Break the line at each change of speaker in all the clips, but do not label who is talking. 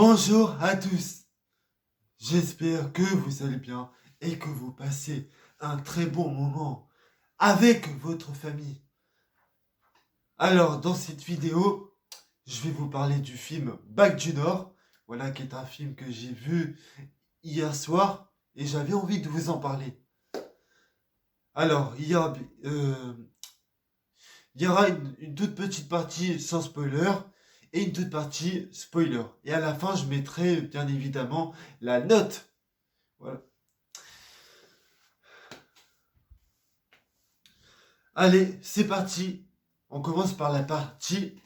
Bonjour à tous, j'espère que vous allez bien et que vous passez un très bon moment avec votre famille. Alors, dans cette vidéo, je vais vous parler du film Bac du Nord, voilà, qui est un film que j'ai vu hier soir et j'avais envie de vous en parler. Alors, il y aura une toute petite partie sans spoiler et une toute partie spoiler. Et à la fin, je mettrai bien évidemment la note. Voilà. Allez, c'est parti. On commence par la partie.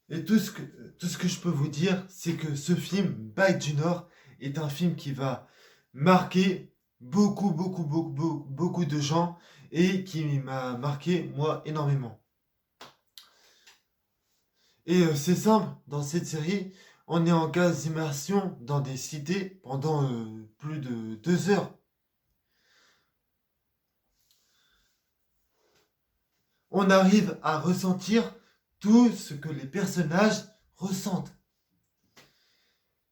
Et tout ce que je peux vous dire, c'est que ce film, Bac du Nord, est un film qui va marquer beaucoup de gens et qui m'a marqué, moi, énormément. Et c'est simple, dans cette série, on est en gaz d'immersion dans des cités pendant plus de 2 heures. On arrive à ressentir tout ce que les personnages ressentent.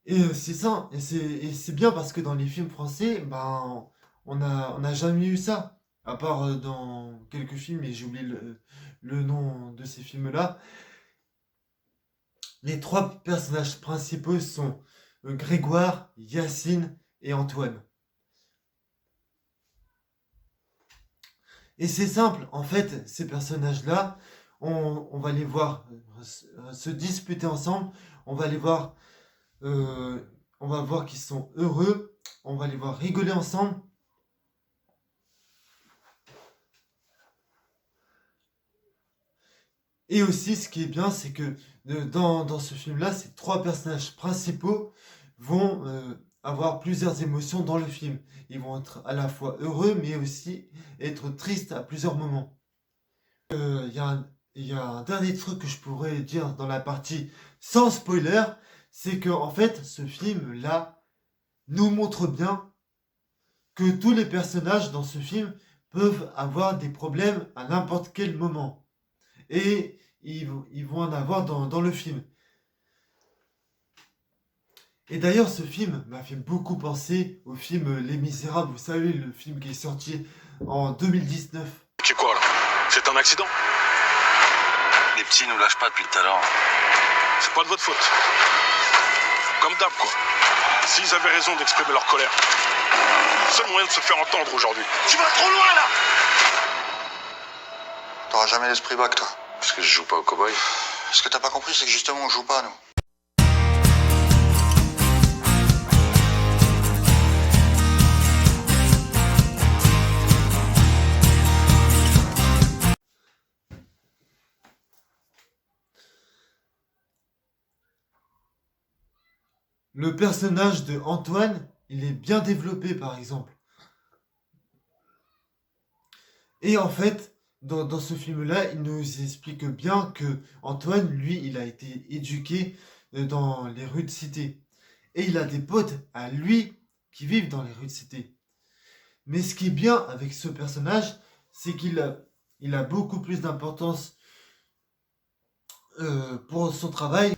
Et c'est ça, et c'est bien parce que dans les films français, ben, on n'a jamais eu ça. À part dans quelques films, et j'ai oublié le nom de ces films-là. Les trois personnages principaux sont Grégoire, Yacine et Antoine. Et c'est simple, en fait, ces personnages-là, on va les voir se disputer ensemble, on va les voir, euh, on va voir qu'ils sont heureux, on va les voir rigoler ensemble. Et aussi, ce qui est bien, c'est que dans ce film-là, ces trois personnages principaux vont avoir plusieurs émotions dans le film. Ils vont être à la fois heureux, mais aussi être tristes à plusieurs moments. Il y a un dernier truc que je pourrais dire dans la partie sans spoiler, c'est que en fait, ce film-là nous montre bien que tous les personnages dans ce film peuvent avoir des problèmes à n'importe quel moment. Et ils vont en avoir dans le film. Et d'ailleurs, ce film m'a fait beaucoup penser au film Les Misérables, vous savez, le film qui est sorti en 2019.
C'est quoi là? C'est un accident?
Les petits nous lâchent pas depuis tout à l'heure.
C'est pas de votre faute. Comme d'hab quoi. S'ils avaient raison d'exprimer leur colère, seul moyen de se faire entendre aujourd'hui. Tu vas trop loin là!
T'auras jamais l'esprit bac, toi.
Parce que je joue pas au cow-boy.
Ce que t'as pas compris, c'est que justement, on joue pas, nous.
Le personnage de Antoine, il est bien développé par exemple. Et en fait, dans ce film-là, il nous explique bien que Antoine, lui, il a été éduqué dans les rues de cité. Et il a des potes à lui qui vivent dans les rues de cité. Mais ce qui est bien avec ce personnage, c'est il a beaucoup plus d'importance pour son travail.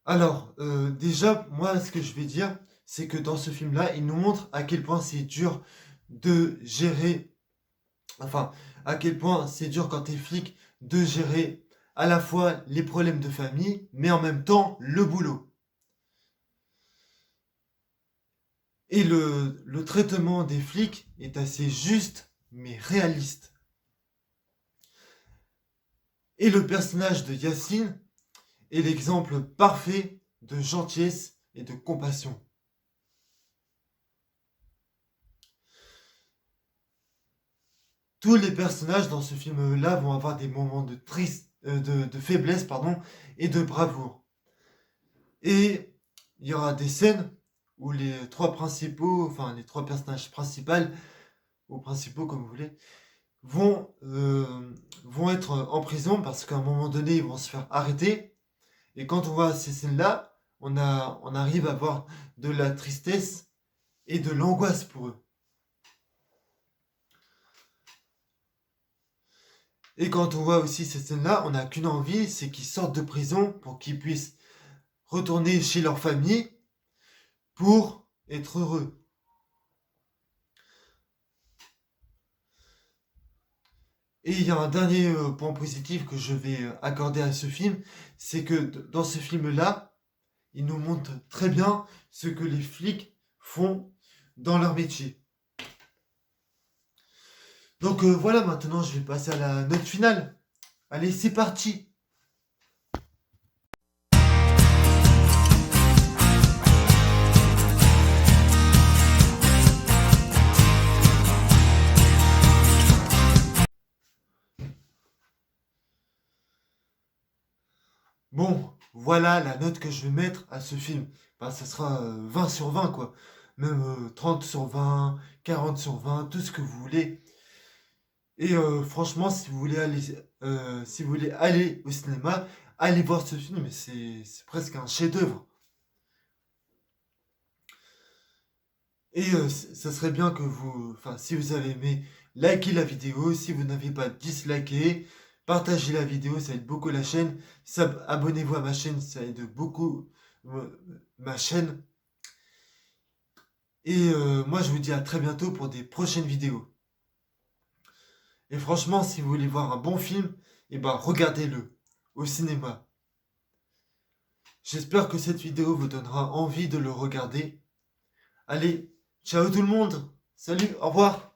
Alors, déjà, moi, ce que je vais dire, c'est que dans ce film-là, il nous montre à quel point c'est dur de gérer, enfin, à quel point c'est dur quand t'es flic de gérer à la fois les problèmes de famille, mais en même temps le boulot. Et le traitement des flics est assez juste, mais réaliste. Et le personnage de Yacine est l'exemple parfait de gentillesse et de compassion. Tous les personnages dans ce film-là vont avoir des moments de faiblesse, pardon, et de bravoure. Et il y aura des scènes où les trois principaux, enfin les trois personnages principaux, ou principaux comme vous voulez, vont être en prison parce qu'à un moment donné, ils vont se faire arrêter. Et quand on voit ces scènes-là, on arrive à avoir de la tristesse et de l'angoisse pour eux. Et quand on voit aussi ces scènes-là, on n'a qu'une envie, c'est qu'ils sortent de prison pour qu'ils puissent retourner chez leur famille pour être heureux. Et il y a un dernier point positif que je vais accorder à ce film, c'est que dans ce film-là, il nous montre très bien ce que les flics font dans leur métier. Donc voilà, maintenant je vais passer à la note finale. Allez, c'est parti. Bon, voilà la note que je vais mettre à ce film. Bah, ça sera 20 sur 20, quoi. Même 30 sur 20, 40 sur 20, tout ce que vous voulez. Et franchement, si vous voulez aller au cinéma, allez voir ce film, c'est presque un chef-d'œuvre. Et ça serait bien que enfin, si vous avez aimé, likez la vidéo. Si vous n'avez pas disliké, partagez la vidéo, ça aide beaucoup la chaîne. Abonnez-vous à ma chaîne, ça aide beaucoup ma chaîne. Et moi, je vous dis à très bientôt pour des prochaines vidéos. Et franchement, si vous voulez voir un bon film, eh ben, regardez-le au cinéma. J'espère que cette vidéo vous donnera envie de le regarder. Allez, ciao tout le monde. Salut, au revoir.